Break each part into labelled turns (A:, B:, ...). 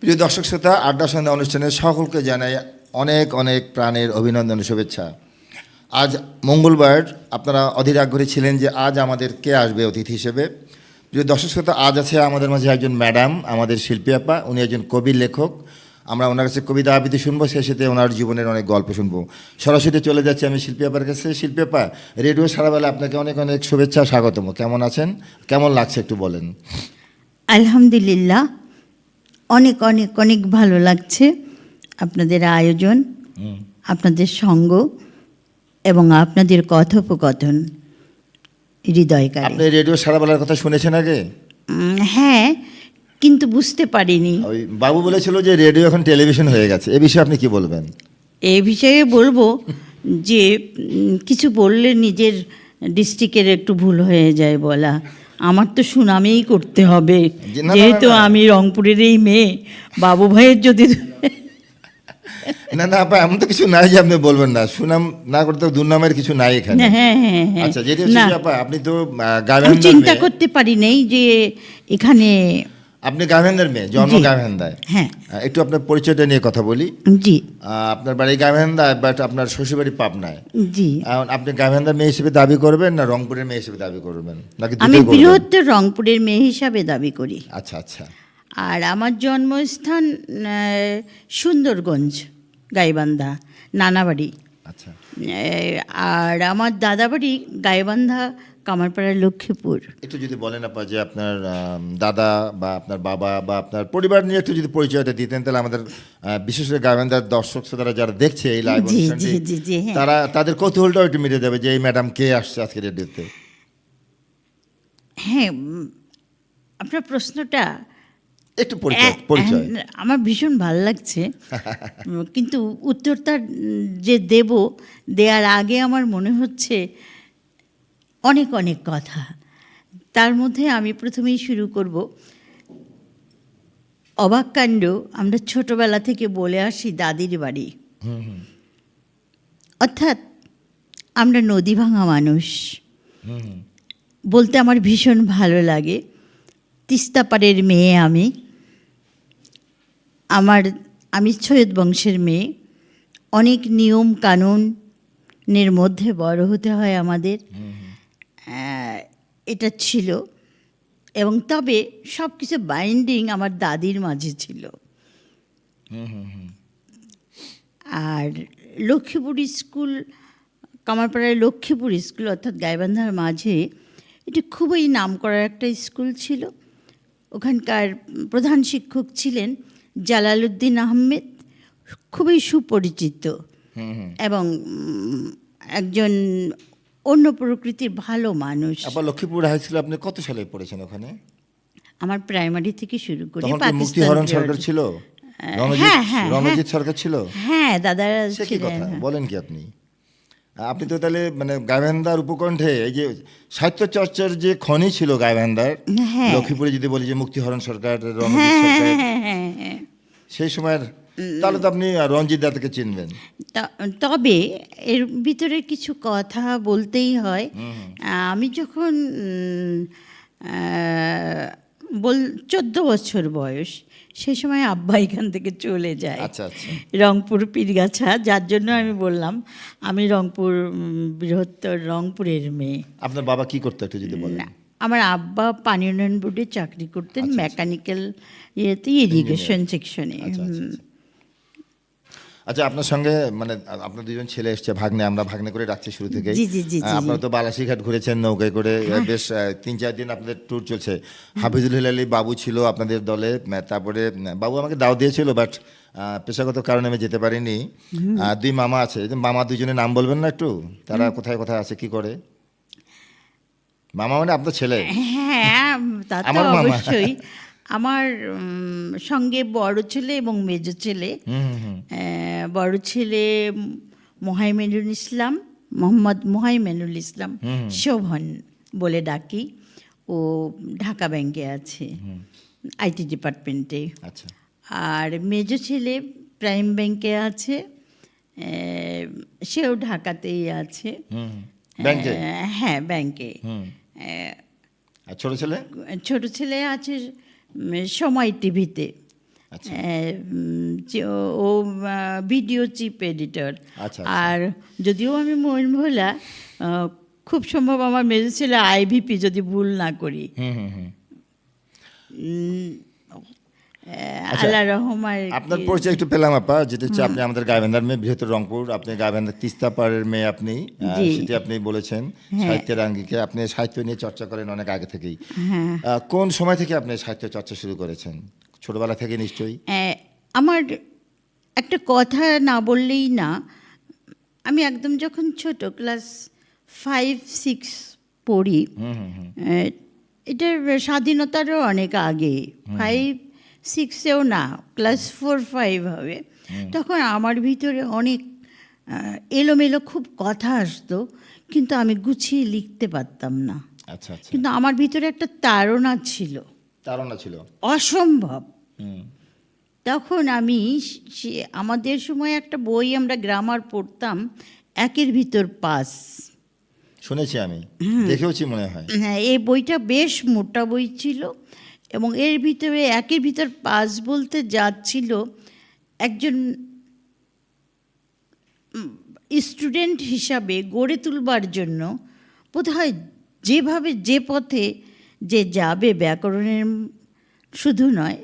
A: প্রিয় দর্শক শ্রোতা, আড্ডা সন্ধ্যা অনুষ্ঠানে সকলকে জানাই অনেক অনেক প্রাণের অভিনন্দন ও শুভেচ্ছা। আজ মঙ্গলবার, আপনারা অধীর আগ্রহী ছিলেন যে আজ আমাদের কে আসবে অতিথি হিসেবে। প্রিয় দর্শক শ্রোতা, আজ আছে আমাদের মাঝে একজন ম্যাডাম, আমাদের শিল্পী আপা। উনি একজন কবির লেখক। আমরা ওনার কাছে কবিতা আবৃত্তি শুনবো, সেই সাথে ওনার জীবনের অনেক গল্প শুনবো। সরাসরি চলে যাচ্ছি আমি শিল্পী আপার কাছে। শিল্পী আপা, রেডিও সারাবেলা আপনাকে অনেক অনেক শুভেচ্ছা, স্বাগতম। কেমন আছেন, কেমন লাগছে একটু বলেন।
B: আলহামদুলিল্লাহ, অনেক অনেক অনেক ভালো লাগছে আপনাদের আয়োজন, আপনাদের সঙ্গ এবং আপনাদের কথোপকথন হৃদয়কারী।
A: আপনি রেডিও সারাবেলার কথা শুনেছেন আগে?
B: হ্যাঁ, কিন্তু বুঝতে পারিনি।
A: ওই বাবু বলেছিল যে রেডিও এখন টেলিভিশন হয়ে গেছে, এ বিষয়ে আপনি কি বলবেন?
B: এই বিষয়ে বলবো যে কিছু বললে নিজের ডিস্ট্রিক্টের একটু ভুল হয়ে যায় বলা। আমার তো সুনামেই করতে হবে, যেহেতু আমি রংপুরেরই মেয়ে। বাবু ভাইয়ের যদি
A: না না আপা, এমন তো কিছু নাই যে আপনি বলবেন না। সুনাম না করতে দুর্নামের কিছু নাই এখানে।
B: হ্যাঁ হ্যাঁ হ্যাঁ,
A: আচ্ছা, যেটা হচ্ছে যে আপা, আপনি তো
B: আমি
A: গাইবান্ধার
B: চিন্তা
A: মেয়ে।
B: করতে পারি নাই যে এখানে
A: আপনি গাইবান্ধার মেয়ে, জন্ম
B: জি।
A: গাইবান্ধায়।
B: হ্যাঁ,
A: একটু আপনার পরিচয়টা নিয়ে কথা বলি।
B: জি
A: আপনার বাড়ি গাইবান্ধায়, বাট আপনার শ্বশুরবাড়ি পাবনায়।
B: জি।
A: আপনি গাইবান্ধার মেয়ে হিসেবে দাবি করবেন না রংপুরের মেয়ে হিসেবে দাবি করবেন, নাকি
B: আমি
A: দুটোই করবেন?
B: বৃহত্তর রংপুরের মেয়ে হিসাবে দাবি করি।
A: আচ্ছা আচ্ছা।
B: আর আমার জন্মস্থান সুন্দরগঞ্জ, গাইবান্ধা, নানাবাড়ি।
A: আচ্ছা।
B: আর আমার দাদাবাড়ি গাইবান্ধা, কামারপাড়া, লক্ষ্মীপুর।
A: একটু যদি বলেন আপা, যে আপনার দাদা বা আপনার বাবা বা আপনার পরিবার নিয়ে একটু যদি পরিচয়টা দিতেন, তাহলে আমাদের বিশেষ করে গাইবান্ধার দর্শক শ্রোতারা যারা দেখছে এই লাইভ
B: জি
A: অনুষ্ঠানটি,
B: জি জি জি, হ্যাঁ।
A: তারা তাদের কৌতূহলটাও একটু মিটে যাবে যে এই ম্যাডাম কে আসছে আজকে রেডিওতে।
B: হ্যাঁ, আপনার প্রশ্নটা
A: একটু পরিচয়।
B: আমার ভীষণ ভালো লাগছে, কিন্তু উত্তরটা যে দেওয়ার আগে আমার মনে হচ্ছে অনেক অনেক কথা। তার মধ্যে আমি প্রথমেই শুরু করব অবাক কাণ্ড। আমরা ছোটবেলা থেকে বলে আসি দাদির বাড়ি, অর্থাৎ আমরা নদী ভাঙা মানুষ। বলতে আমার ভীষণ ভালো লাগে। তিস্তা পাড়ের মেয়ে আমি সৈয়দ বংশের মেয়ে। অনেক নিয়ম কানুনের মধ্যে বড় হতে হয় আমাদের, এটা ছিল। এবং তবে সব কিছু বাইন্ডিং আমার দাদির মাঝে ছিল। আর লক্ষ্মীপুর স্কুল, কামারপাড়ায় লক্ষ্মীপুর স্কুল, অর্থাৎ গাইবান্ধার মাঝে, এটি খুবই নামকরা একটা স্কুল ছিল। ওখানকার প্রধান শিক্ষক ছিলেন জালালউদ্দিন আহমেদ, খুবই সুপরিচিত এবং একজন অন্য প্রকৃতির ভালো মানুষ।
A: আবার লক্ষ্মীপুর হাই স্কুলে আপনি কত সালে পড়েছেন ওখানে?
B: আমার প্রাইমারি থেকে শুরু করি।
A: তখন কি মুক্তিহরণ সরকার ছিল? রণজিৎ সরকার ছিল?
B: হ্যাঁ, দাদারা
A: সে কি
B: ছিলেন।
A: কথা বলেন কি আপনি? আপনি তো তাহলে মানে গাইবান্ধার উপকণ্ঠে এই যে সাহিত্য চর্চার যে খনি ছিল গাইবান্ধার,
B: হ্যাঁ।
A: লক্ষ্মীপুরে যদি বলি যে মুক্তিহরণ সরকার, রণজিৎ সরকার,
B: হ্যাঁ।
A: সেই সময়ের, তাহলে তো আপনি রঞ্জিত দাদাকে চিনবেন।
B: তবে এর ভিতরে কিছু কথা বলতেই হয়। আমি যখন 14 বছর বয়স, সেই সময় আব্বা এখান থেকে চলে যায়।
A: আচ্ছা আচ্ছা।
B: রংপুর পীরগাছা, যার জন্য আমি বললাম আমি রংপুর, বৃহত্তর রংপুরের মেয়ে।
A: আপনার বাবা কি করতো একটু যদি বলেন?
B: আমার আব্বা পানি উন্নয়ন বোর্ডে চাকরি করতেন, মেকানিক্যাল ইয়েতে, ইরিগেশন সেকশনে।
A: আচ্ছা, আপনার সঙ্গে মানে আপনার দুজন ছেলে এসছে, ভাগ্নে, আমরা ভাগ্নে করে রাখছি শুরু থেকে।
B: জি জি জি।
A: আপনারা তো বালাসীঘাট ঘুরেছেন নৌকায় করে, বেশ 3-4 দিন আপনাদের ট্যুর চলছে। হাফিজুল হিলালি বাবু ছিল আপনাদের দলে, তারপরে বাবু আমাকে দাও দিয়েছিল, বাট পেশাগত কারণে আমি যেতে পারিনি। 2 মামা আছে, মামা দুজনের নাম বলবেন না একটু? তারা কোথায় কোথায় আছে, কি করে? মামা মানে আপনার ছেলে?
B: হ্যাঁ, তা তো অবশ্যই। আমার সঙ্গে বড় ছেলে এবং মেজ ছেলে। বড় ছেলে মোহাইমেনুল ইসলাম, মোহাম্মদ মোহাইমেনুল ইসলাম, শোভন বলে ডাকি। ও ঢাকা ব্যাংকে আছে, আইটি ডিপার্টমেন্টে।
A: আচ্ছা।
B: আর মেজ ছেলে প্রাইম ব্যাংকে আছে, সেও ঢাকাতেই আছে।
A: ব্যাংকে?
B: হ্যাঁ, ব্যাংকে।
A: আর ছোট ছেলে?
B: ছোট ছেলে আছে সময় টিভিতে,
A: আচ্ছা।
B: ও ভিডিও চিপ এডিটর।
A: আচ্ছা,
B: আর যদিও আমি মইন ভোলা, খুব সম্ভব আমার মেজো ছেলে আইভিপি, যদি ভুল না করি।
A: আচ্ছা,
B: আল্লাহ রহমার
A: আপনার পরিচয় একটু পেলাম আপা, যেটা হচ্ছে আপনি আমাদের গাইবান্ধার মেয়ে, বৃহত্তর রংপুর, আপনি গাইবান্ধার তিস্তাপাড়ের মেয়ে আপনি,
B: জি।
A: সেটি আপনি বলেছেন।
B: হ্যাঁ।
A: সাহিত্যের আঙ্গিকে আপনি সাহিত্য নিয়ে চর্চা করেন অনেক আগে থেকেই।
B: হ্যাঁ।
A: কোন সময় থেকে আপনি সাহিত্য চর্চা শুরু করেছেন? ছোটবেলা থেকে নিশ্চয়ই।
B: আমার একটা কথা না বললেই না, আমি একদম যখন ছোট ক্লাস 5-6 পড়ি, এটার স্বাধীনতারও অনেক আগে, 5-6-এও না, ক্লাস 4-5 হবে, তখন আমার ভিতরে অনেক এলোমেলো খুব কথা আসতো, কিন্তু আমি গুছিয়ে লিখতে পারতাম না।
A: আচ্ছা আচ্ছা।
B: কিন্তু আমার ভিতরে একটা তাড়না ছিল,
A: তাড়না ছিল
B: অসম্ভব। তখন আমি আমাদের সময় একটা বই আমরা গ্রামার পড়তাম, একের ভিতর পাঁচ।
A: শুনেছি আমি, দেখেওছি মনে হয়।
B: হ্যাঁ, এই বইটা বেশ মোটা বই ছিল, এবং এর ভিতরে একের ভিতর পাঁচ বলতে যাচ্ছিল একজন স্টুডেন্ট হিসাবে গড়ে তুলবার জন্য বোধহয় যেভাবে যে পথে যে যাবে, ব্যাকরণের শুধু নয়,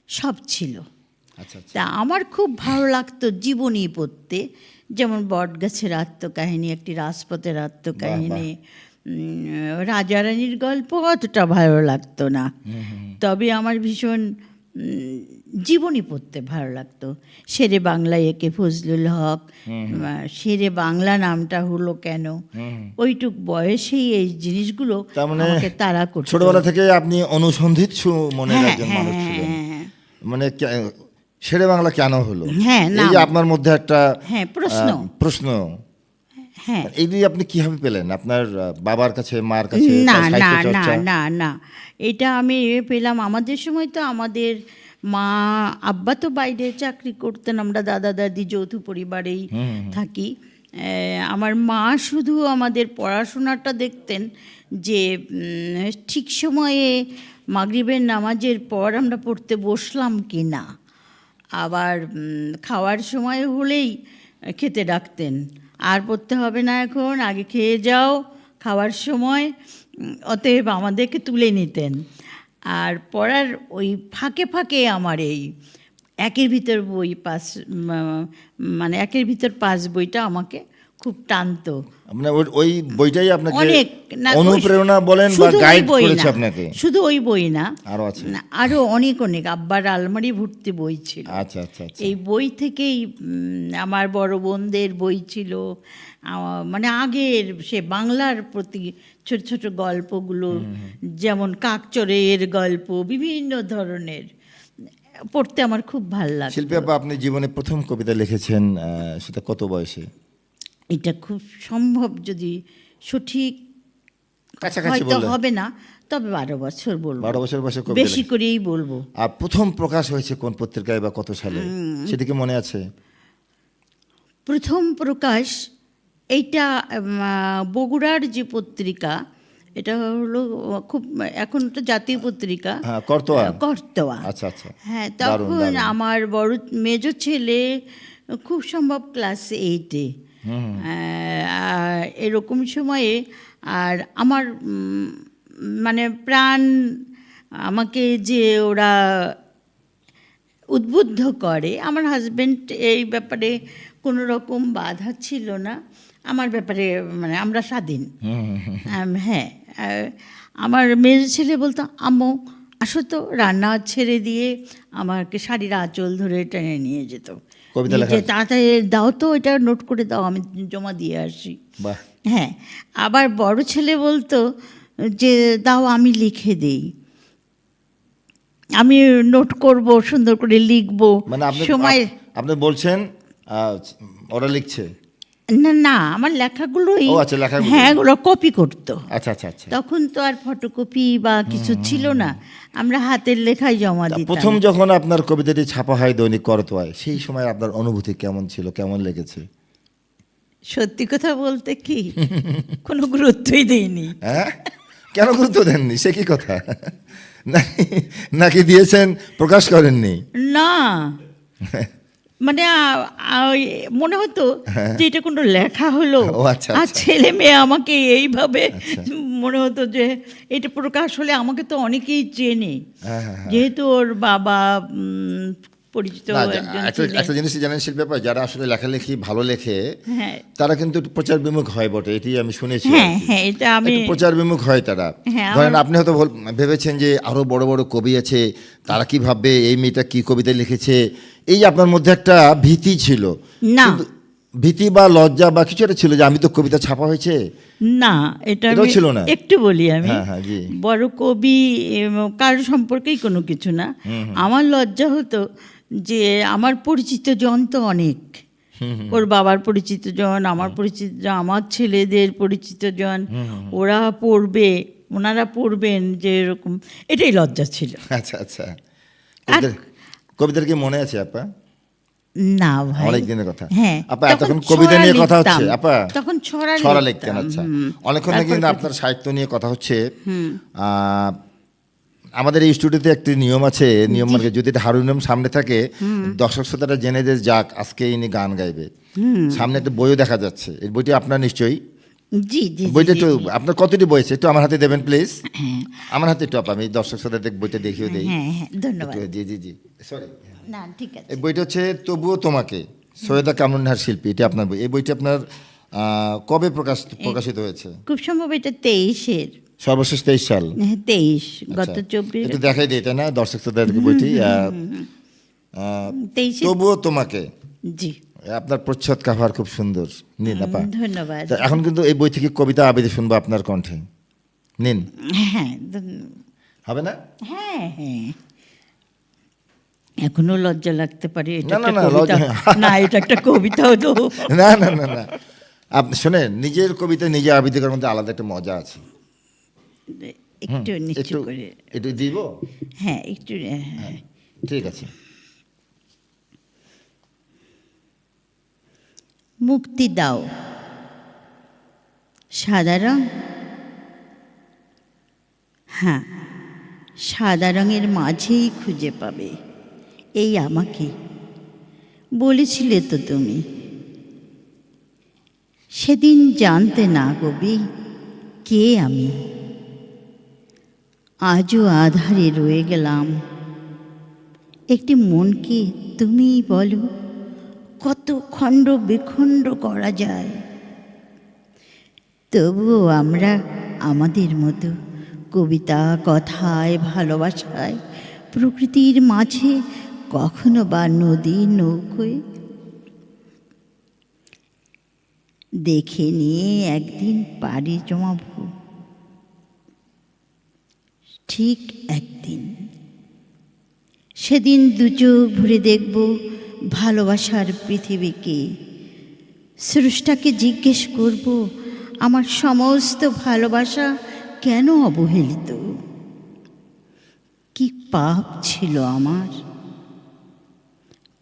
B: সব ছিল।
A: আচ্ছা আচ্ছা।
B: তা আমার খুব ভালো লাগতো জীবনী পড়তে, যেমন বটগাছের আত্মকাহিনী, একটি রাজপথের আত্মকাহিনী, রাজা রানীর গল্প অতটা ভালো লাগতো না, তবে আমার ভীষণ জীবনী পড়তে ভালো লাগতো। শেরে বাংলা একে ফজলুল হক, শেরে বাংলা নামটা হলো কেন, ওইটুক বয়সেই এই জিনিসগুলো
A: তার মানে
B: আমাকে তাড়া করতো।
A: ছোটবেলা থেকে আপনি অনুসন্ধিৎসু মনের একজন মানুষ ছিলেন। মানে শেরে বাংলা কেন হলো,
B: হ্যাঁ,
A: এই যে আপনার মধ্যে একটা প্রশ্ন,
B: হ্যাঁ,
A: এই দিয়ে আপনি কিভাবে পেলেন? আপনার বাবার কাছে, মার কাছে?
B: না না না না না, এটা আমি পেলাম আমাদের সময়। তো আমাদের মা আব্বা তো বাইরে চাকরি করতেন, আমরা দাদা দাদি যৌথ পরিবারেই থাকি। আমার মা শুধু আমাদের পড়াশোনাটা দেখতেন, যে ঠিক সময়ে মাগরিবের নামাজের পর আমরা পড়তে বসলাম কি না, আবার খাওয়ার সময় হলেই খেতে ডাকতেন, আর পড়তে হবে না এখন, আগে খেয়ে যাও খাওয়ার সময়, অতএব আমাদেরকে তুলে নিতেন। আর পড়ার ওই ফাঁকে ফাঁকে আমার এই একের ভিতর বই পাস, মানে একের ভিতর পাঁচ বইটা আমাকে খুব টানতো।
A: মানে ওই বইটাই আপনাকে
B: অনেক
A: অনুপ্রেরণা বলেন বা গাইড করেছে আপনাকে?
B: শুধু ওই বই না,
A: আরো আছে,
B: আরো অনেক অনেক আব্বার আলমারি ভর্তি বই ছিল।
A: আচ্ছা আচ্ছা আচ্ছা।
B: এই বই থেকেই আমার বড় বোনদের বই ছিল, মানে আগের সে বাংলার প্রতি ছোট ছোট গল্পগুলো, যেমন কাকচড়ের গল্প, বিভিন্ন ধরনের পড়তে আমার খুব ভালো লাগে।
A: শিল্পী আপা, আপনি জীবনে প্রথম কবিতা লিখেছেন, সেটা কত বয়সে?
B: এটা খুব সম্ভব, যদি সঠিক
A: কাছাকাছি
B: হয়তো
A: বললে
B: হবে না, তবে 12 বছর বলবো,
A: 12 বছর বয়সে কবিতা
B: বেশি করেই বলবো।
A: আর প্রথম প্রকাশ হয়েছে কোন পত্রিকায় বা কত সালে, সেটা কি মনে আছে?
B: প্রথম প্রকাশ এইটা বগুড়ার যে পত্রিকা, এটা হলো খুব, এখন তো জাতীয় পত্রিকা,
A: হ্যাঁ, করতোয়া।
B: করতোয়া।
A: আচ্ছা আচ্ছা।
B: হ্যাঁ, তখন আমার বড় মেজো ছেলে খুব সম্ভব ক্লাস 8-এ, এরকম সময়ে। আর আমার মানে প্রাণ আমাকে যে ওরা উদ্বুদ্ধ করে, আমার হাজবেন্ড এই ব্যাপারে কোনো রকম বাধা ছিল না আমার ব্যাপারে, মানে আমরা স্বাধীন। হ্যাঁ, আমার মেয়ে ছেলে বলতো, আম্মু আসো তো, রান্না ছেড়ে দিয়ে আমাকে শাড়ির আঁচল ধরে টেনে নিয়ে যেত, যে তাড়াতাড়ি দাও তো, এটা নোট করে দাও, আমি জমা দিয়ে আসি। হ্যাঁ, আবার বড় ছেলে বলতো যে দাও আমি লিখে দিই, আমি নোট করব, সুন্দর করে লিখবো।
A: মানে
B: সময়
A: আপনি বলছেন ওরা লিখছে?
B: না না, আমার লেখাগুলোই,
A: আচ্ছা, লেখাগুলো,
B: হ্যাঁ, এগুলো কপি করতো।
A: আচ্ছা আচ্ছা আচ্ছা।
B: তখন তো আর ফটোকপি বা কিছু ছিল না, আমরা হাতের লেখাই জমা দিতাম।
A: প্রথম যখন আপনার কবিতাটি ছাপা হয় দৈনিক করতোয়ায়, সেই সময় আপনার অনুভূতি কেমন ছিল, কেমন লেগেছে?
B: সত্যি কথা বলতে কি, কোনো গুরুত্বই দেইনি।
A: হ্যাঁ, কেন গুরুত্ব দেননি, সে কি কথা? নাকি দিয়েছেন প্রকাশ করেননি?
B: না, মানে মনে হতো যে এটা কোনো লেখা হলো,
A: ও আচ্ছা,
B: আর
A: আচ্ছা।
B: ছেলে মেয়ে আমাকে এইভাবে
A: আচ্ছা।
B: মনে হতো যে এটা প্রকাশ হলে আমাকে তো অনেকেই চেনে,
A: হ্যাঁ, হ্যাঁ, হ্যাঁ।
B: যেহেতু ওর বাবা পরিচিত
A: না,
B: একজন
A: একটা
B: ছিলেন।
A: একটা জিনিস জানেন শিল্পী আপা, যারা আসলে লেখালেখি ভালো লেখে
B: হ্যাঁ
A: তারা কিন্তু একটু প্রচার বিমুখ হয় বটে, এটি আমি শুনেছি আর
B: হ্যাঁ
A: কি।
B: হ্যাঁ, এটা আমি
A: একটু প্রচার বিমুখ হয় তারা।
B: হ্যাঁ,
A: ধরেন
B: আমার-
A: আপনি হয়তো ভেবেছেন যে আরো বড় বড় কবি আছে, তারা কি ভাববে এই মেয়েটা কি কবিতা লিখেছে, এই যে আপনার মধ্যে একটা ভীতি ছিল।
B: না।
A: কিন্তু ভীতি বা লজ্জা বা কিছু একটা ছিল যে আমি তো কবিতা ছাপা হয়েছে।
B: না, এটা
A: এটাও
B: আমি
A: ছিল না?
B: একটু বলি আমি।
A: হ্যাঁ, হ্যাঁ, জি।
B: বড় কবি কারোর সম্পর্কেই কোনো কিছু না। আমার লজ্জা হতো যে আমার পরিচিত জন তো অনেক, ওর বাবার পরিচিত জন, আমার পরিচিত জন, আমার ছেলেদের পরিচিত জন, ওরা পড়বে, ওনারা পড়বেন যে এরকম, এটাই লজ্জা ছিল।
A: আচ্ছা আচ্ছা। কবিতার কি মনে আছে আপা?
B: না ভাই,
A: অনেক দিনের কথা।
B: হ্যাঁ,
A: আপা
B: তখন
A: এতক্ষণ কবিতা
B: ছড়া
A: নিয়ে কথা
B: লিখতাম।
A: হচ্ছে আপা,
B: তখন ছড়া
A: ছড়া
B: লিখতাম,
A: লিখতেন। আচ্ছা,
B: হুম।
A: অনেকক্ষণ থেকে কিন্তু
B: তারপর
A: আপনার সাহিত্য নিয়ে কথা হচ্ছে। আমাদের এই স্টুডিওতে একটি নিয়ম আছে, নিয়ম মানে যদি এটা হারমোনিয়াম সামনে থাকে দর্শক শ্রোতারা জেনে যে যাক আজকে ইনি গান গাইবে। সামনে একটা বইও দেখা যাচ্ছে, এই বইটি আপনার নিশ্চয়ই।
B: জি জি জি,
A: বইটা
B: জি,
A: একটু
B: জি।
A: আপনার কতটি বই আছে একটু আমার হাতে দেবেন প্লিজ।
B: হ্যাঁ
A: আমার হাতে একটু আপা, আমি দর্শক শ্রোতাদের বইটা দেখিয়ে দিই।
B: হ্যাঁ হ্যাঁ, ধন্যবাদ।
A: একটু, জি জি জি, সরি।
B: না ঠিক আছে।
A: এই বইটা হচ্ছে তবুও তোমাকে, সৈয়দা কামরুন্নাহার শিল্পী, এটা আপনার বই। এই বইটি আপনার কবে প্রকাশিত হয়েছে?
B: খুব সম্ভব এটা 23-এর,
A: সর্বশেষ 23 সাল।
B: হ্যাঁ 23, গত
A: আচ্ছা,
B: 24
A: একটু দেখাই দিই তাই না দর্শক শ্রোতাদেরকে বইটি।
B: 23-এ,
A: তবুও তোমাকে,
B: জি
A: আপনার প্রচ্ছদ কাভার খুব সুন্দর। নিন আপা।
B: ধন্যবাদ।
A: তা এখন কিন্তু এই বই থেকে কবিতা আবৃত্তি শুনবো আপনার কণ্ঠে। নিন,
B: হ্যাঁ
A: হবে না?
B: হ্যাঁ হ্যাঁ, এখনো লজ্জা লাগতে পারে, এটা
A: না, না,
B: একটা
A: না,
B: কবিতা
A: লজ্জা-
B: না, এটা একটা কবিতাও তো।
A: না না না না, আপনি শোনেন, নিজের কবিতা নিজে আবৃত্তি করার মধ্যে আলাদা একটা মজা আছে।
B: একটু নিচু
A: একটু
B: করে,
A: একটু দিব।
B: হ্যাঁ একটু হ্যাঁ।
A: ঠিক আছে।
B: মুক্তি দাও সাদা রং, হ্যাঁ সাদা রঙের মাঝেই খুঁজে পাবে এই আমাকে, বলেছিলে তো তুমি সেদিন, জানতে না কবি কে আমি, আজও আধারে রয়ে গেলাম। একটি মনকে তুমিই বলো কত খণ্ড বিখণ্ড করা যায়, তবুও আমরা আমাদের মতো কবিতা, কথায়, ভালোবাসায়, প্রকৃতির মাঝে, কখনো বা নদী নৌকোয় দেখে নিয়ে একদিন পাড়ি জমাবো, ঠিক একদিন। সেদিন দু চোখ ভরে দেখব ভালোবাসার পৃথিবীকে, স্রষ্টাকে জিজ্ঞেস করব আমার সমস্ত ভালোবাসা কেন অবহেলিত, কি পাপ ছিল আমার,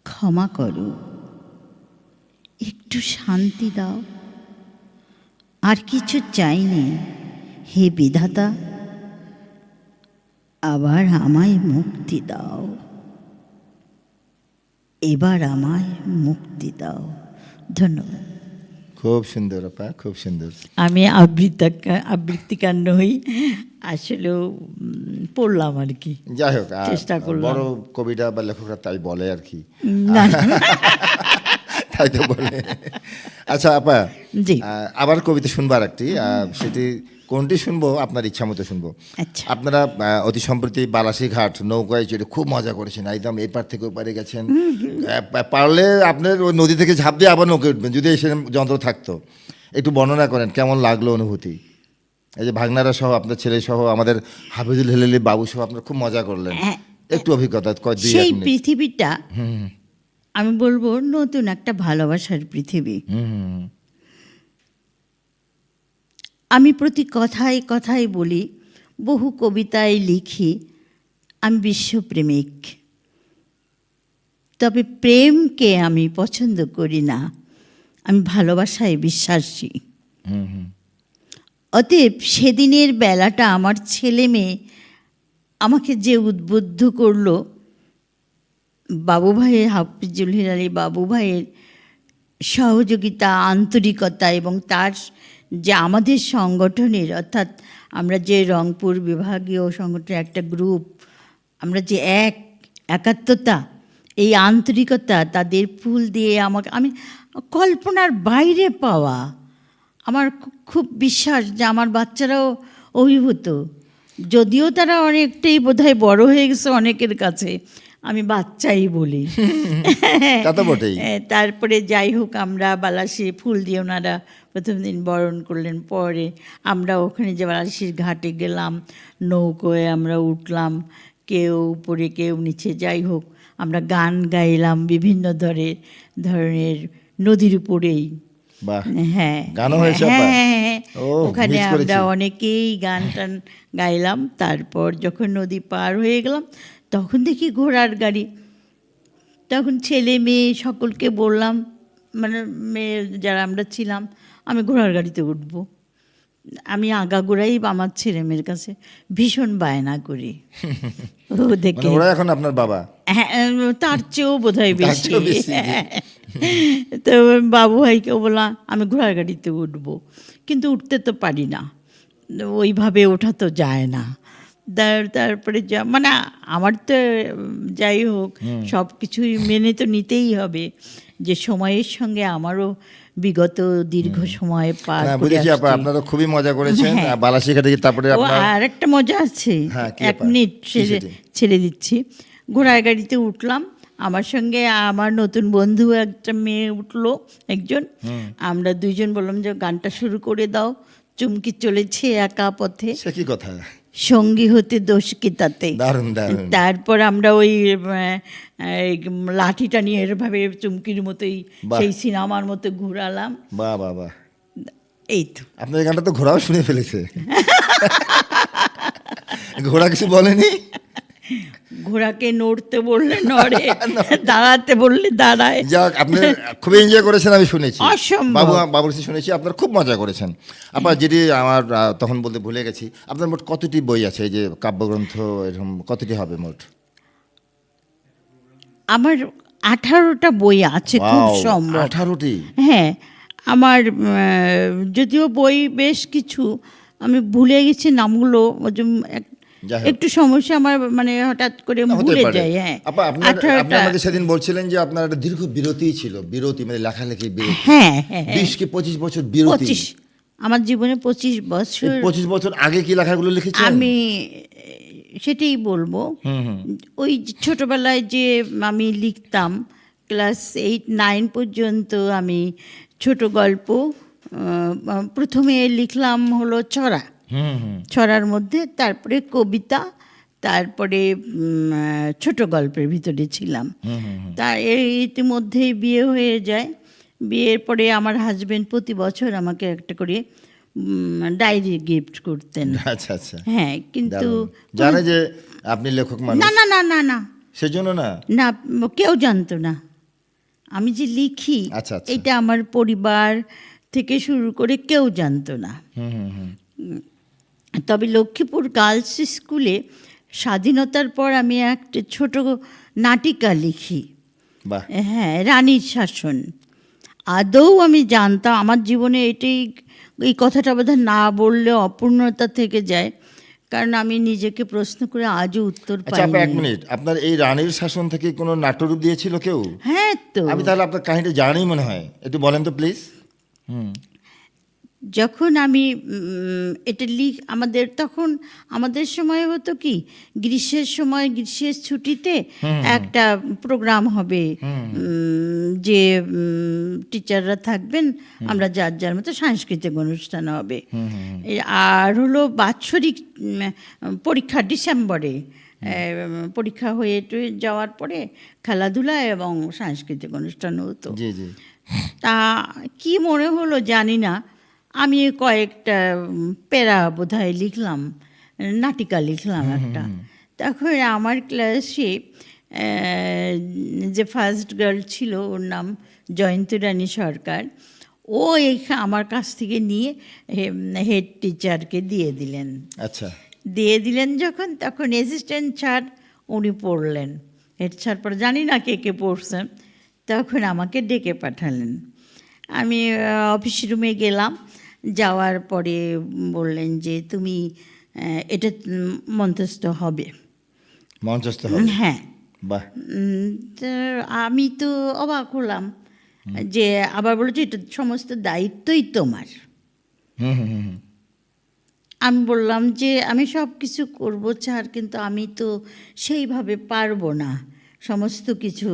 B: ক্ষমা করো, একটু শান্তি দাও, আর কিছু চাইনি হে বিধাতা, আবার আমায় মুক্তি দাও, এবার আমায় মুক্তি দাও। ধন্যবাদ।
A: খুব সুন্দর আপা, খুব সুন্দর।
B: আমি আবৃত্তিকার নই, আসলেও পড়লাম আর কি,
A: যাই হোক,
B: চেষ্টা করলাম।
A: বড় কবিতা বা লেখকরা তাই বলে আর কি।
B: না
A: তাই তো বলে। আচ্ছা আপা,
B: জি
A: আবার কবিতা শুনবার একটি, সেটি কোনটি শুনবো আপনার ইচ্ছা মতো শুনবো।
B: আচ্ছা,
A: আপনারা অতি সম্প্রতি বালাসীঘাট নৌকায় চড়ে খুব মজা করেছেন, একদম এপার থেকে ওপারে গেছেন। পারলে আপনার ওই নদী থেকে ঝাঁপ দিয়ে আবার নৌকায় উঠবেন যদি সেরকম যন্ত্র থাকতো। একটু বর্ণনা করেন কেমন লাগলো অনুভূতি। এই যে ভাগনারা সহ, আপনার ছেলে সহ, আমাদের হাফিজুল হেলেলি বাবু সহ আপনারা খুব মজা করলেন। একটু অভিজ্ঞতা দুই
B: সেই
A: এক মিনিট।
B: পৃথিবীটা আমি বলবো নতুন একটা ভালোবাসার পৃথিবী। আমি প্রতি কথায় কথায় বলি, বহু কবিতায় লিখি আমি বিশ্বপ্রেমিক, তবে প্রেমকে আমি পছন্দ করি না, আমি ভালোবাসায় বিশ্বাসী। অতএব সেদিনের বেলাটা আমার ছেলে মেয়ে আমাকে যে উদ্বুদ্ধ করলো বাবু ভাইয়ের, হাফিজুল হিলালি বাবু ভাইয়ের সহযোগিতা, আন্তরিকতা, এবং তার যে আমাদের সংগঠনের, অর্থাৎ আমরা যে রংপুর বিভাগীয় সংগঠনের একটা গ্রুপ, আমরা যে একাত্মতা, এই আন্তরিকতা, তাদের ফুল দিয়ে আমাকে, আমি কল্পনার বাইরে পাওয়া। আমার খুব বিশ্বাস যে আমার বাচ্চারাও অভিভূত, যদিও তারা অনেকটাই বোধহয় বড় হয়ে গেছে অনেকের কাছে, আমি বাচ্চাই বলি।
A: তা তো বটেই।
B: তারপরে যাই হোক, আমরা বালাসি ফুল দিয়ে ওনারা প্রথম দিন বরণ করলেন। পরে আমরা ওখানে যে বালাসির ঘাটে গেলাম, নৌকোয় আমরা উঠলাম, কেউ উপরে কেউ নিচে, যাই হোক আমরা গান গাইলাম বিভিন্ন ধরনের নদীর উপরেই।
A: বাহ,
B: হ্যাঁ,
A: গানও হয়েছে আপা?
B: হ্যাঁ,
A: ও,
B: ওখানে
A: মিস করেছি।
B: আমরা অনেকেই গান টান গাইলাম। তারপর যখন নদী পার হয়ে গেলাম, তখন দেখি ঘোড়ার গাড়ি। তখন ছেলে মেয়ে সকলকে বললাম, মানে মেয়ে যারা আমরা ছিলাম, আমি ঘোড়ার গাড়িতে উঠব। আমি আগাগোড়াই আমার ছেলে মেয়ের কাছে ভীষণ বায়না করি। ও দেখে
A: মানে ওরা এখন আপনার বাবা?
B: হ্যাঁ, তার চেয়েও বোধহয়
A: তার
B: বেশি।
A: চেয়েও বেশি, জি।
B: তো বাবু ভাইকে বললাম আমি ঘোড়ার গাড়িতে উঠবো, কিন্তু উঠতে তো পারি না, ওইভাবে ওঠা তো যায় না। তারপরে মানে আমার তো যাই হোক সব কিছুই মেনে তো নিতেই হবে, যে সময়ের সঙ্গে আমারও বিগত দীর্ঘ সময় পার
A: না,
B: করে
A: বুঝেছি আপা,
B: আসছি।
A: আপনারা খুবই মজা করেছেন।
B: হ্যাঁ।
A: বালাসি ঘাটে গিয়ে তারপরে
B: ও,
A: আপনার
B: আর একটা মজা আছে,
A: হ্যাঁ, কি
B: 1
A: ব্যাপার?
B: মিনিট
A: কি সেটি?
B: ছেড়ে দিচ্ছি। ঘোড়ার গাড়িতে উঠলাম, আমার সঙ্গে আমার নতুন বন্ধু একটা মেয়ে উঠলো একজন। আমরা দুইজন বললাম যে গানটা শুরু করে দাও। চুমকি চলেছে একা পথে,
A: সে কি কথা!
B: সঙ্গী হতে দোষ কি তাতে।
A: দারুণ দারুণ।
B: তারপর আমরা ওই এই লাঠিটা নিয়ে এভাবে চুমকির মতোই
A: বাহ।
B: সেই সিনেমার মতো ঘুরালাম।
A: বাহ বাহ বাহ,
B: এই তো।
A: আপনার এই গানটা তো ঘোড়াও শুনে ফেলেছে। ঘোড়া কিছু বলেনি?
B: ঘোড়াকে নড়তে বললে নড়ে, দাঁড়াতে বললে দাঁড়ায়।
A: যাক, আপনি খুবই এনজয় করেছেন, আমি শুনেছি।
B: অসম্ভব।
A: বাবুর কাছে শুনেছি আপনার খুব মজা করেছেন। আপনার যেটি আমার তখন বলতে ভুলে গেছি, আপনার মোট কতটি বই আছে, এই যে কাব্যগ্রন্থ এরকম কতটি হবে মোট?
B: আমার 18টা বই আছে, খুব সম্ভব।
A: 18টি?
B: হ্যাঁ, আমার যদিও বই বেশ কিছু আমি ভুলে গেছি নামগুলো, ওই যে
A: যাই হোক।
B: একটু সমস্যা আমার, মানে হঠাৎ করে
A: না, হতে
B: ভুলে
A: পারে।
B: যাই। হ্যাঁ,
A: আপা, আপনি
B: 18টা।
A: আমাকে সেদিন বলছিলেন যে আপনার একটা দীর্ঘ বিরতি ছিল, বিরতি মানে লেখালেখি বিরতি।
B: হ্যাঁ হ্যাঁ হ্যাঁ,
A: 20 কি 25 বছর বিরতি।
B: 25, আমার জীবনে 25 বছর।
A: 25 বছর আগে কি লেখাগুলো লিখেছেন?
B: আমি সেটাই বলবো। ওই যে ছোটবেলায় যে আমি লিখতাম, ক্লাস 8-9 পর্যন্ত আমি ছোট গল্প, প্রথমে লিখলাম হলো ছড়া, ছড়ার মধ্যে, তারপরে কবিতা, তারপরে ছোট গল্পের ভিতরে ছিলাম। তা এর ইতিমধ্যেই বিয়ে হয়ে যায়। বিয়ের পরে আমার হাজবেন্ড প্রতি বছর আমাকে একটা করে ডায়েরি গিফট করতেন।
A: আচ্ছা আচ্ছা,
B: হ্যাঁ, কিন্তু
A: জানে যে আপনি লেখক মানুষ,
B: না না না না না
A: সেজন্য না।
B: না, কেউ জানতো না আমি যে লিখি।
A: আচ্ছা, আচ্ছা।
B: এটা আমার পরিবার থেকে শুরু করে কেউ জানতো না। তবে লক্ষ্মীপুর গার্লস স্কুলে স্বাধীনতার পর আমি একটা ছোট নাটিকা লিখি।
A: বাহ,
B: হ্যাঁ, রানীর শাসন। আদৌ আমি জানতাম, আমার জীবনে এই কথাটা বোধহয় না বললে অপূর্ণতা থেকে যায়, কারণ আমি নিজেকে প্রশ্ন করে আজও উত্তর
A: আচ্ছা আপা, 1
B: পাইনি।
A: মিনিট, আপনার এই রানীর শাসন থেকে কোনো নাট্যরূপ দিয়েছিল কেউ?
B: হ্যাঁ তো,
A: আমি তাহলে আপনার কাহিনীটা জানি মনে হয়, একটু বলেন তো প্লিজ।
B: যখন আমি এটা তখন আমাদের সময় হতো কি, গ্রীষ্মের সময় গ্রীষ্মের ছুটিতে একটা প্রোগ্রাম হবে, যে টিচাররা থাকবেন, আমরা যার যার মতো সাংস্কৃতিক অনুষ্ঠান হবে। আর হলো বাৎসরিক পরীক্ষা ডিসেম্বরে, পরীক্ষা হয়ে যাওয়ার পরে খেলাধুলা এবং সাংস্কৃতিক অনুষ্ঠান হতো।
A: জি জি।
B: তা কি মনে হলো জানি না, আমি কয়েকটা প্যারা বোধহয় লিখলাম, নাটিকা লিখলাম একটা। তখন আমার ক্লাসে যে ফার্স্ট গার্ল ছিল, ওর নাম জয়ন্তী রানী সরকার, আমার কাছ থেকে নিয়ে হেড টিচারকে দিয়ে দিলেন।
A: আচ্ছা,
B: দিয়ে দিলেন যখন, তখন অ্যাসিস্ট্যান্ট স্যার উনি পড়লেন, হেড স্যার পরে জানি না কে কে পড়ছেন, তখন আমাকে ডেকে পাঠালেন। আমি অফিস রুমে গেলাম, যাওয়ার পরে বললেন যে তুমি এটা মঞ্চস্থ হবে।
A: মঞ্চস্থ হবে?
B: হ্যাঁ।
A: বাহ।
B: তো আমি তো অবাক হলাম, যে আবার বলেছে এটা সমস্ত দায়িত্বই তোমার।
A: হুম হুম হুম হুম।
B: আমি বললাম যে আমি সব কিছু করবো স্যার, কিন্তু আমি তো সেইভাবে পারবো না সমস্ত কিছু।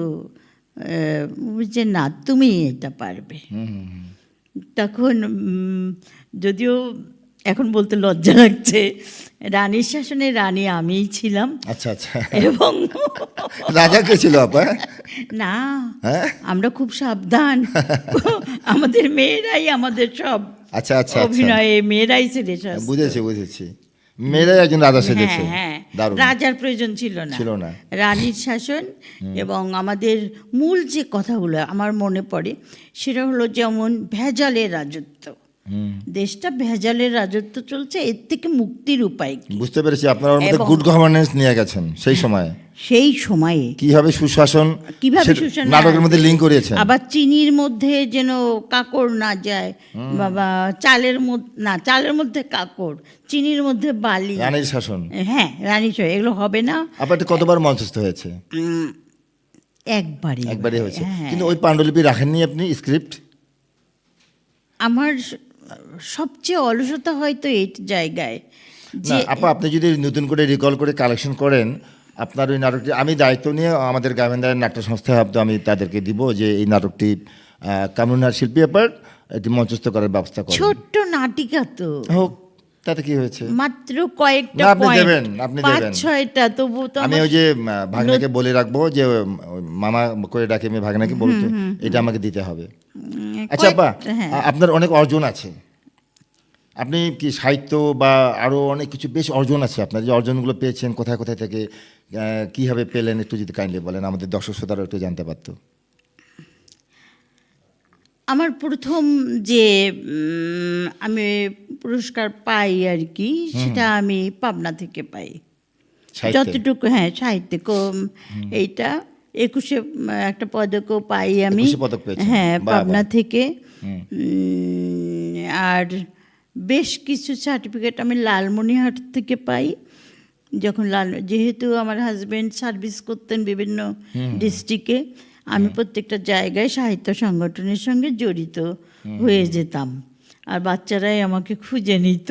B: যে না, তুমি এটা পারবে।
A: হুম হুম হুম।
B: তখন যদিও এখন বলতে লজ্জা লাগছে, রানীর শাসনে রানী আমিই ছিলাম।
A: আচ্ছা আচ্ছা।
B: এবং
A: রাজা কে ছিল আপা?
B: না,
A: হ্যাঁ?
B: আমরা খুব সাবধান, আমাদের মেয়েরাই আমাদের সব
A: আচ্ছা আচ্ছা আচ্ছা।
B: অভিনয়ে মেয়েরাই ছেলে সাজতো।
A: বুঝেছি বুঝেছি। মেয়েরাই একজন রাজা সেজেছে।
B: হ্যাঁ হ্যাঁ,
A: দারুণ।
B: রাজার প্রয়োজন ছিল না,
A: ছিল না।
B: রানীর শাসন। এবং আমাদের মূল যে কথাগুলো আমার মনে পড়ে, সেটা হলো যেমন ভেজালের রাজত্ব,
A: হুম।
B: দেশটা ভেজালের রাজত্ব চলছে, এর থেকে মুক্তির উপায় কি?
A: বুঝতে পেরেছি, আপনারা ওর মধ্যে
B: এবং-
A: গুড গভর্নেন্স নিয়ে গেছেন সেই সময়।
B: সেই সময়ে
A: কিভাবে সুশাসন,
B: কিভাবে
A: সেটা
B: সুশাসন
A: নাটকের মধ্যে
B: আসবে।
A: লিঙ্ক করিয়েছেন।
B: আবার চিনির মধ্যে যেন কাকড় না যায়, বাবা চালের মধ্যে না, চালের মধ্যে কাকড়, চিনির মধ্যে বালি।
A: রানীর শাসন।
B: হ্যাঁ, রানী শাসন, এগুলো হবে না।
A: আপা এটা কতবার মঞ্চস্থ হয়েছে?
B: একবারই।
A: একবারই হয়েছে।
B: হ্যাঁ।
A: কিন্তু ওই পাণ্ডুলিপি রাখেননি আপনি, স্ক্রিপ্ট?
B: আমার সবচেয়ে অলসতা হয়তো এই জায়গায়
A: না
B: যে
A: আপা, আপনি যদি নতুন করে রিকল করে কালেকশন করেন আপনার ওই নাটকটি, আমি দায়িত্ব নিয়ে আমাদের গাভিন্দারের নাট্য সংস্থা ভাবতো আমি তাদেরকে দিব যে এই নাটকটি কামরুনার শিল্পী ব্যাপার এটি মঞ্চস্থ করার ব্যবস্থা করেন।
B: ছোট্ট নাটিকা তো,
A: হোক, তাতে কি হয়েছে?
B: মাত্র কয়েকটা
A: না, আপনি
B: point,
A: দেবেন, আপনি
B: 5-6টা, তবু তো
A: আমি ওই যে ভাগনাকে বলে রাখবো যে ওই মামা করে ডাকে, আমি ভাগনাকে বলতে এটা আমাকে দিতে হবে। আচ্ছা আপা,
B: হ্যাঁ।
A: আপনার অনেক অর্জন আছে, আপনি কি সাহিত্য বা আরও অনেক কিছু বেশ অর্জন আছে আপনার, যে অর্জনগুলো পেয়েছেন কোথায় কোথায় থেকে, কীভাবে পেলেন একটু যদি কাইন্ডলি বলেন, আমাদের দর্শক শ্রোতারা একটু জানতে পারতো।
B: আমার প্রথম যে আমি পুরস্কার পাই আর কি, সেটা আমি পাবনা থেকে পাই।
A: সাহিত্যে?
B: যতটুকু, হ্যাঁ, সাহিত্যে এইটা 21-এ একটা পদকও পাই আমি।
A: 21 পদক পেয়েছেন?
B: হ্যাঁ,
A: বাহ,
B: পাবনা
A: বাহ।
B: থেকে। আর বেশ কিছু সার্টিফিকেট আমি লালমনিরহাট থেকে পাই। যখন যেহেতু আমার হাজবেন্ড সার্ভিস করতেন বিভিন্ন ডিস্ট্রিক্টে, আমি প্রত্যেকটা জায়গায় সাহিত্য সংগঠনের সঙ্গে জড়িত হয়ে যেতাম, আর বাচ্চারাই আমাকে খুঁজে নিত।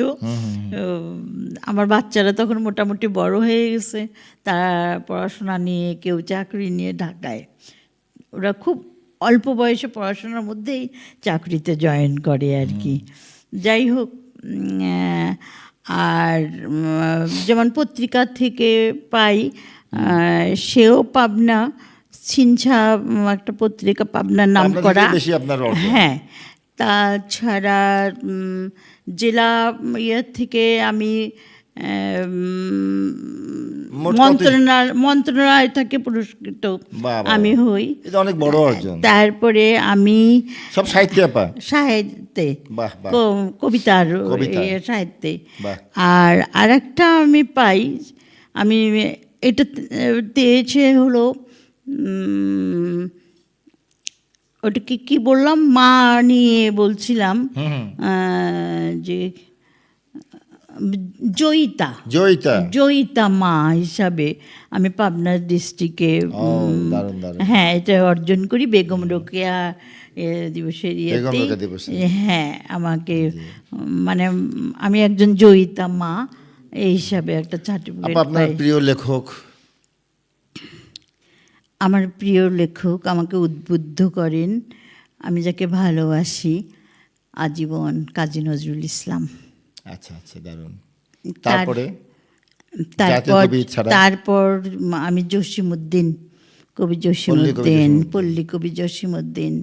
B: আমার বাচ্চারা তখন মোটামুটি বড় হয়ে গেছে, তারা পড়াশোনা নিয়ে, কেউ চাকরি নিয়ে ঢাকায়, ওরা খুব অল্প বয়সে পড়াশোনার মধ্যেই চাকরিতে জয়েন করে আর কি। যাই হোক, আর যেমন পত্রিকা থেকে পাই, সেও পাবনা, ছিনছা একটা পত্রিকা, পাবনার নাম
A: আপনার
B: করা।
A: থেকেই বেশি আপনার অর্জন।
B: হ্যাঁ, তাছাড়া জেলা থেকে আমি
A: মোট কত-
B: মন্ত্রণালয় থেকে পুরস্কৃত
A: বাহ, বাহ,
B: আমি হই।
A: এটা অনেক বড় অর্জন।
B: তারপরে আমি
A: সব সাহিত্যে আপা?
B: সাহিত্যে,
A: বাহ, বাহ।
B: কবিতার
A: কবিতা।
B: সাহিত্যে।
A: বাহ।
B: আর আরেকটা আমি পাই, আমি এটা দিয়েছে হলো ওটাকে কি বললাম, মা নিয়ে বলছিলাম, যে জয়িতা, জয়িতা মা হিসাবে আমি পাবনা ডিস্ট্রিক্টে,
A: দারুণ দারুণ।
B: হ্যাঁ, এটা অর্জন করি বেগম রোকেয়া দিবসের
A: বেগম
B: ইয়েতেই।
A: রোকেয়া দিবসে।
B: হ্যাঁ, আমাকে মানে আমি একজন জয়িতা মা এই হিসাবে একটা সার্টিফিকেট
A: আপা, আপনার
B: পাই।
A: প্রিয় লেখক?
B: আমার প্রিয় লেখক আমাকে উদ্বুদ্ধ করেন, আমি যাকে ভালোবাসি আজীবন, কাজী নজরুল ইসলাম।
A: আচ্ছা আচ্ছা, দারুণ। তারপরে
B: তারপর আমি জসিমউদ্দিন, কবি জসিমউদ্দিন, পল্লী কবি জসিমউদ্দিন।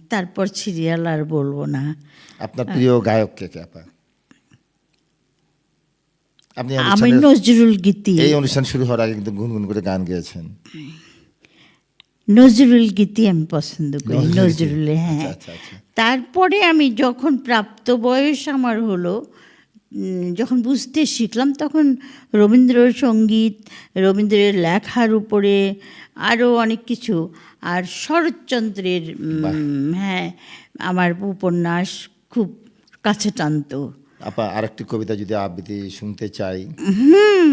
B: তারপর সিরিয়াল আর বলবো না।
A: আপনার প্রিয় গায়ক কে কে আপা? আপনি
B: আমি নজরুল গীতি,
A: এই অনুষ্ঠান শুরু হওয়ার আগে কিন্তু গুনগুন করে গান গেয়েছেন।
B: নজরুল গীতি আমি পছন্দ করি, নজরুল। হ্যাঁ,
A: আচ্ছা আচ্ছা।
B: তারপরে আমি যখন প্রাপ্ত বয়স আমার হলো, যখন বুঝতে শিখলাম তখন রবীন্দ্রসঙ্গীত, রবীন্দ্রের লেখার উপরে আরও অনেক কিছু, আর শরৎচন্দ্রের হ্যাঁ আমার উপন্যাস খুব কাছে টানতো।
A: আপা আরেকটি কবিতা যদি আবৃত্তি শুনতে চাই,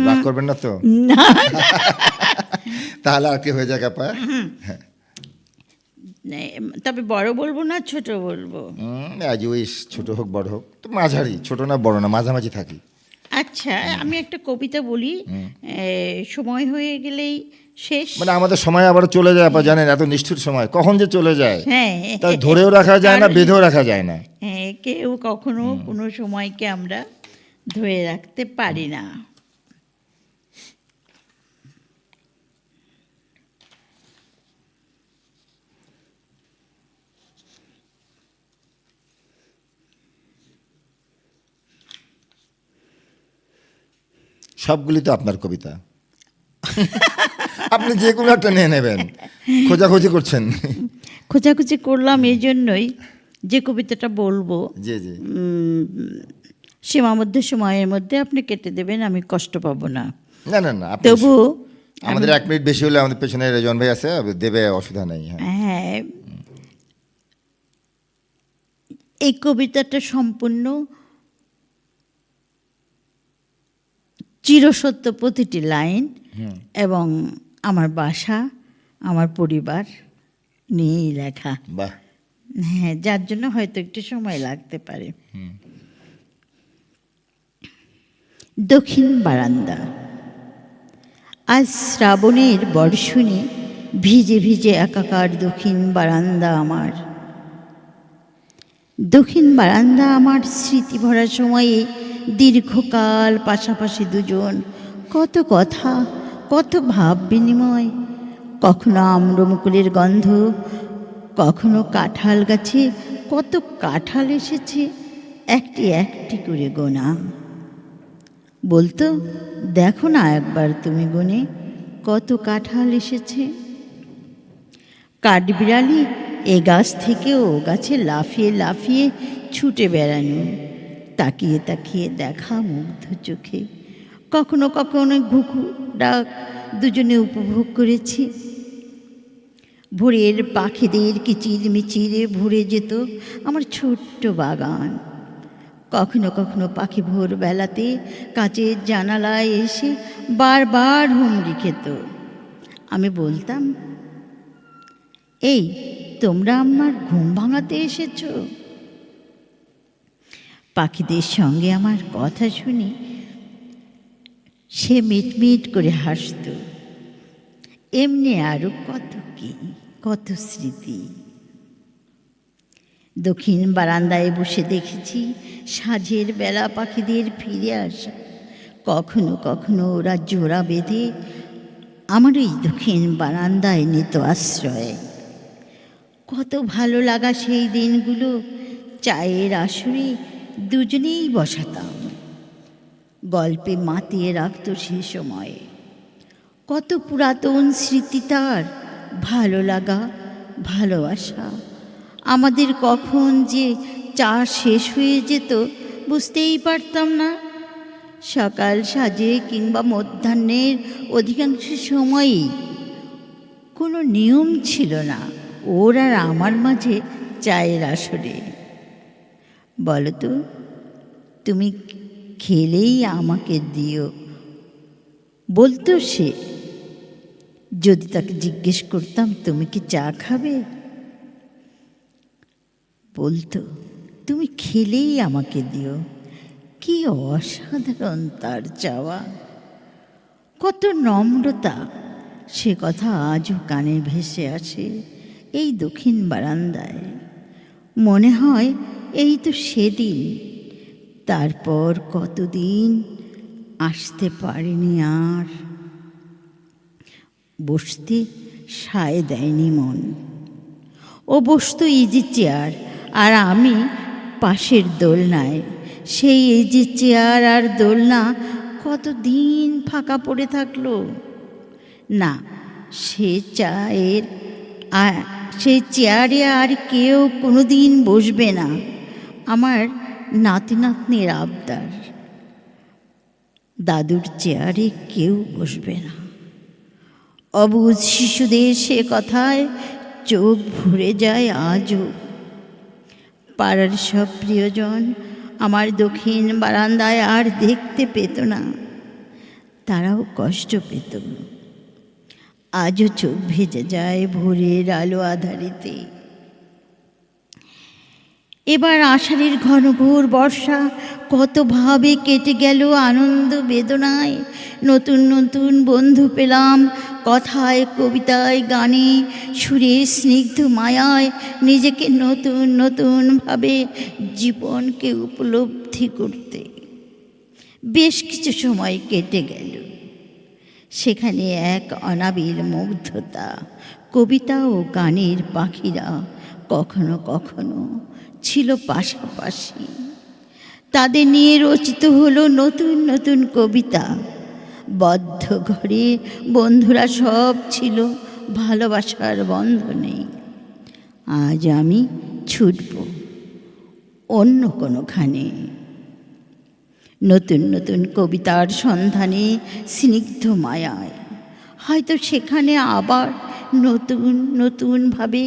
A: রাগ করবেন না তো?
B: না
A: তাহলে আর কি হয়ে যাক আপা।
B: তবে বড় বলবো না ছোট বলবো?
A: অ্যাজ উইশ, ছোট হোক বড় হোক, তো মাঝারি, ছোট না বড় না, মাঝামাঝি থাকি।
B: আচ্ছা, আমি একটা কবিতা বলি, সময় হয়ে গেলেই শেষ।
A: মানে আমাদের সময় আবার চলে যায় আপা, জানেন এত নিষ্ঠুর সময় কখন যে চলে যায়,
B: হ্যাঁ,
A: তা ধরেও রাখা যায় না, বেঁধেও রাখা যায় না।
B: হ্যাঁ, কেউ কখনো কোনো সময়কে আমরা ধরে রাখতে পারি না।
A: সবগুলি তো আপনার কবিতা, আপনি যে কোনো একটা নিয়ে নেবেন, খোঁজাখুঁজি করছেন।
B: খোঁজাখুঁজি করলাম এই জন্যই যে কবিতাটা বলবো
A: জি জি,
B: সীমাবদ্ধ সময়ের মধ্যে আপনি কেটে দেবেন, আমি কষ্ট পাবো না।
A: না না না, আপনি
B: তবু
A: আমাদের 1 মিনিট বেশি হলে আমাদের পেছনে রেজন ভাই আছে, দেবে, অসুবিধা নেই। হ্যাঁ,
B: হ্যাঁ, এই কবিতাটা সম্পূর্ণ চিরসত্য প্রতিটি লাইন, এবং আমার বাসা, আমার পরিবার নিয়েই লেখা।
A: বাহ,
B: হ্যাঁ, যার জন্য হয়তো একটু সময় লাগতে পারে। দক্ষিণ বারান্দা। আজ শ্রাবণের বর্ষণে ভিজে ভিজে একাকার দক্ষিণ বারান্দা আমার। দক্ষিণ বারান্দা আমার স্মৃতি ভরা সময়ে দীর্ঘকাল পাশাপাশি দুজন, কত কথা, কত ভাব বিনিময়। কখনো আম্রমুকুলের গন্ধ, কখনো কাঁঠাল গাছে কত কাঁঠাল এসেছে, একটি একটি করে গোনা। বলতো, দেখো না একবার তুমি গুনে কত কাঁঠাল এসেছে। কাঠবিড়ালি এ গাছ থেকে ও গাছে লাফিয়ে লাফিয়ে ছুটে বেড়ানো, তাকিয়ে তাকিয়ে দেখা মুগ্ধ চোখে। কখনো কখনো ঘুঘু ডাক দুজনে উপভোগ করেছি। ভোরের পাখিদের কিচির মিচিরে ভরে যেত আমার ছোট্ট বাগান। কখনো কখনো পাখি ভোরবেলাতে কাঁচের জানালায় এসে বারবার হুমড়ি খেত। আমি বলতাম, এই তোমরা আমার ঘুম ভাঙাতে এসেছো? পাখিদের সঙ্গে আমার কথা শুনি সে মিটমিট করে হাসত। এমনি আরও কত কি, কত স্মৃতি। দক্ষিণ বারান্দায় বসে দেখেছি সাঁঝের বেলা পাখিদের ফিরে আসা। কখনো কখনো ওরা জোড়া বেঁধে আমার এই দক্ষিণ বারান্দায় নিত আশ্রয়। কত ভালো লাগা সেই দিনগুলো। চায়ের আসরে দুজনেই বসাতাম, গল্পে মাতিয়ে রাখত সে সময়ে। কত পুরাতন স্মৃতি তার, ভালো লাগা, ভালোবাসা। আমাদের কখন যে চা শেষ হয়ে যেত বুঝতেই পারতাম না। সকাল সাজে কিংবা মধ্যাহ্নের অধিকাংশ সময়ই কোনো নিয়ম ছিল না ওর আর আমার মাঝে চায়ের আসরে। বলো তো, তুমি খেলেই আমাকে দিও, বলতো সে। যদি তাকে জিজ্ঞেস করতাম তুমি কি চা খাবে, বলতো তুমি খেলেই আমাকে দিও। কি অসাধারণ তার চাওয়া, কত নম্রতা। সে কথা আজও কানে ভেসে আসে এই দক্ষিণ বারান্দায়। মনে হয় এই তো সেদিন। তারপর কতদিন আসতে পারিনি আর। বসতে সায় দেয়নি মন। ও বসতো ইজি চেয়ার আর আমি পাশের দোলনায়। সেই ইজি চেয়ার আর দোলনা কতদিন ফাঁকা পড়ে থাকলো না। সেই চেয়ারে আর কেউ কোনো দিন বসবে না। আমার নাতি নাতনির আবদার, দাদুর চেয়ারে কেউ বসবে না। অবুঝ শিশুদের সে কথায় চোখ ভরে যায় আজও। পাড়ার সব প্রিয়জন আমার দক্ষিণ বারান্দায় আর দেখতে পেত না, তারাও কষ্ট পেত। আজও চোখ ভেজে যায় ভোরের আলো আধারিতে। এবার আষাঢ়ের ঘনঘোর বর্ষা কতভাবে কেটে গেল আনন্দ বেদনায়। নতুন নতুন বন্ধু পেলাম, কথায় কবিতায় গানে সুরে স্নিগ্ধ মায়ায় নিজেকে নতুন নতুনভাবে জীবনকে উপলব্ধি করতে। বেশ কিছু সময় কেটে গেল, সেখানে এক অনাবিল মুগ্ধতা। কবিতা ও গানের পাখিরা কখনো কখনো ছিল পাশাপাশি। তাদের নিয়ে রচিত হলো নতুন নতুন কবিতা। বদ্ধ ঘরে বন্ধুরা সব ছিল ভালোবাসার বন্ধনে। আজ আমি ছুটব অন্য কোনোখানে, নতুন নতুন কবিতার সন্ধানে স্নিগ্ধ মায়ায়। হয়তো সেখানে আবার নতুন নতুনভাবে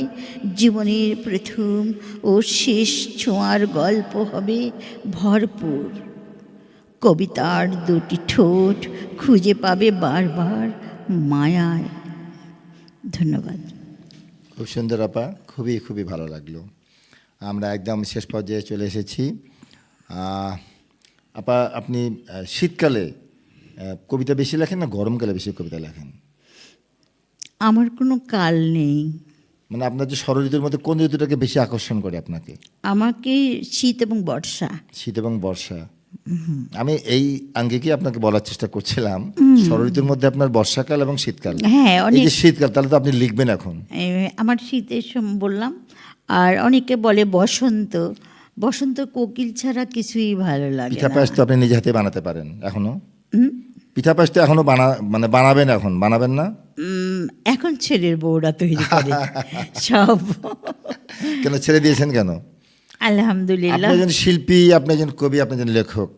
B: জীবনের প্রথম ও শেষ ছোঁয়ার গল্প হবে ভরপুর। কবিতার দুটি ঠোঁট খুঁজে পাবে বারবার মায়ায়। ধন্যবাদ।
A: খুব সুন্দর আপা, খুবই খুবই ভালো লাগলো। আমরা একদম শেষ পর্যায়ে চলে এসেছি। আপা, আপনি শীতকালে কবিতা বেশি লেখেন না গরমকালে বেশি কবিতা লেখেন?
B: আমার কোনো কাল নেই।
A: মানে আপনার যে ষড় ঋতুর মধ্যে কোন ঋতুটাকে বেশি আকর্ষণ করে আপনাকে?
B: আমাকে শীত এবং বর্ষা।
A: শীত এবং বর্ষা। আমি এই আঙ্গিকে আপনাকে বলার চেষ্টা করছিলাম, ষড় ঋতুর মধ্যে আপনার বর্ষাকাল এবং শীতকাল।
B: হ্যাঁ,
A: এই
B: অনেক।
A: যে শীতকাল, তাহলে তো আপনি লিখবেন এখন।
B: আমার শীতের সময় বললাম, আর অনেকে বলে বসন্ত। বসন্ত কোকিল ছাড়া কিছুই ভালো লাগে
A: পিঠা
B: না।
A: পায়েস তো আপনি নিজে হাতে বানাতে পারেন এখনো? পিঠা পায়েস তো এখনো বানাবেন, এখন বানাবেন না?
B: এখন ছেলের বউরা তৈরি করে সব।
A: কেন ছেড়ে দিয়েছেন কেন?
B: আলহামদুলিল্লাহ।
A: আপনি একজন শিল্পী, আপনি একজন কবি, আপনি একজন লেখক,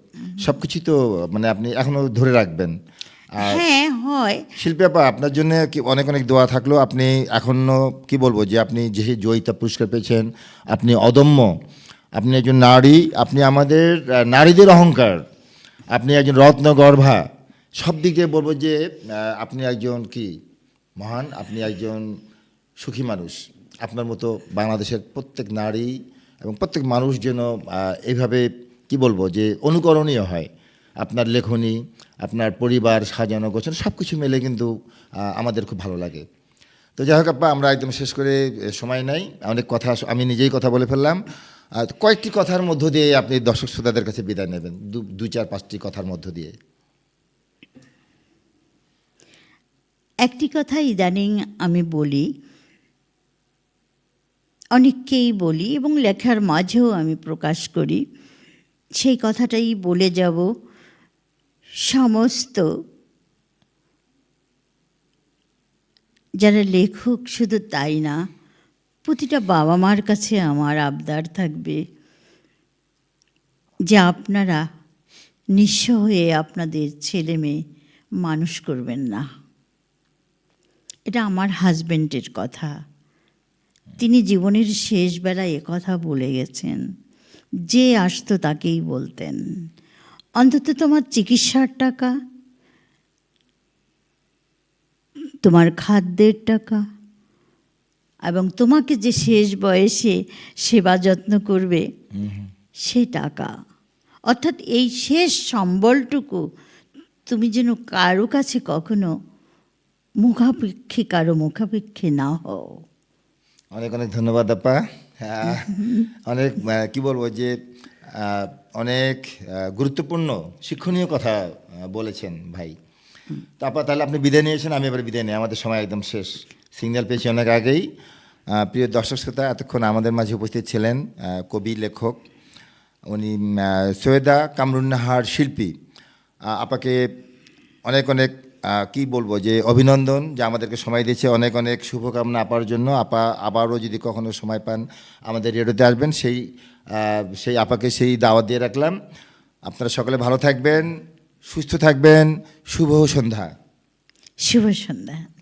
A: সবকিছু তো মানে আপনি এখনো ধরে রাখবেন। আর
B: হ্যাঁ, হয়।
A: শিল্পী আপা, আপনার জন্য কি অনেক অনেক দোয়া থাকলো। আপনি এখনো কি বলবো যে আপনি যে জয়িতা পুরস্কার পেয়েছেন, আপনি অদম্য, আপনি একজন নারী, আপনি আমাদের নারীদের অহংকার, আপনি একজন রত্নগর্ভা। সব দিক দিয়ে বলবো যে আপনি একজন কি মহান, আপনি একজন সুখী মানুষ। আপনার মতো বাংলাদেশের প্রত্যেক নারী এবং প্রত্যেক মানুষ যেন এইভাবে কি বলবো যে অনুকরণীয় হয়। আপনার লেখনী, আপনার পরিবার সাজানো গোছানো সব কিছু মিলে কিন্তু আমাদের খুব ভালো লাগে। তো যাই হোক আপা, আমরা একদম শেষ করে সময় নাই, অনেক কথা আমি নিজেই কথা বলে ফেললাম। কয়েকটি কথার মধ্য দিয়ে আপনি দর্শক শ্রোতাদের কাছে বিদায় নেবেন, দুই চার পাঁচটি কথার মধ্য দিয়ে।
B: একটি কথা ইদানিং আমি বলি, অনেককেই বলি এবং লেখার মাঝেও আমি প্রকাশ করি। সেই কথাটাই বলে যাব। সমস্ত যারা লেখক, শুধু তাই না, প্রতিটা বাবা মার কাছে আমার আবদার থাকবে যে আপনারা নিঃস্ব হয়ে আপনাদের ছেলে মেয়ে মানুষ করবেন না। এটা আমার হাজব্যান্ডের কথা। তিনি জীবনের শেষ বেলায় কথা বলে গেছেন। যে আসতো তাকেই বলতেন, অন্তত তোমার চিকিৎসার টাকা, তোমার খাদ্যের টাকা এবং তোমাকে যে শেষ বয়সে সেবা যত্ন করবে সে টাকা, অর্থাৎ এই শেষ সম্বলটুকু তুমি যেন কারো কাছে কখনো কারো মুখাপেক্ষী না হও।
A: অনেক অনেক ধন্যবাদ আপা। অনেক কি বলবো যে অনেক গুরুত্বপূর্ণ শিক্ষণীয় কথা বলেছেন ভাই। তারপর তাহলে আপনি বিদায় নিয়েছেন, আমি এবার বিদায় নিই, আমাদের সময় একদম শেষ। সিগন্যাল পেয়েছি অনেক আগেই। প্রিয় দর্শক শ্রোতা, এতক্ষণ আমাদের মাঝে উপস্থিত ছিলেন কবি লেখক, উনি সৈয়দা কামরুন্নাহার শিল্পী। আপাকে অনেক অনেক কি বলবো যে অভিনন্দন যে আমাদেরকে সময় দিয়েছে। অনেক অনেক শুভকামনা আপার জন্য। আপা আবারও যদি কখনো সময় পান আমাদের রেডিওতে আসবেন, সেই আপাকে সেই দাওয়াত দিয়ে রাখলাম। আপনারা সকলে ভালো থাকবেন, সুস্থ থাকবেন। শুভ সন্ধ্যা।
B: শুভ সন্ধ্যা।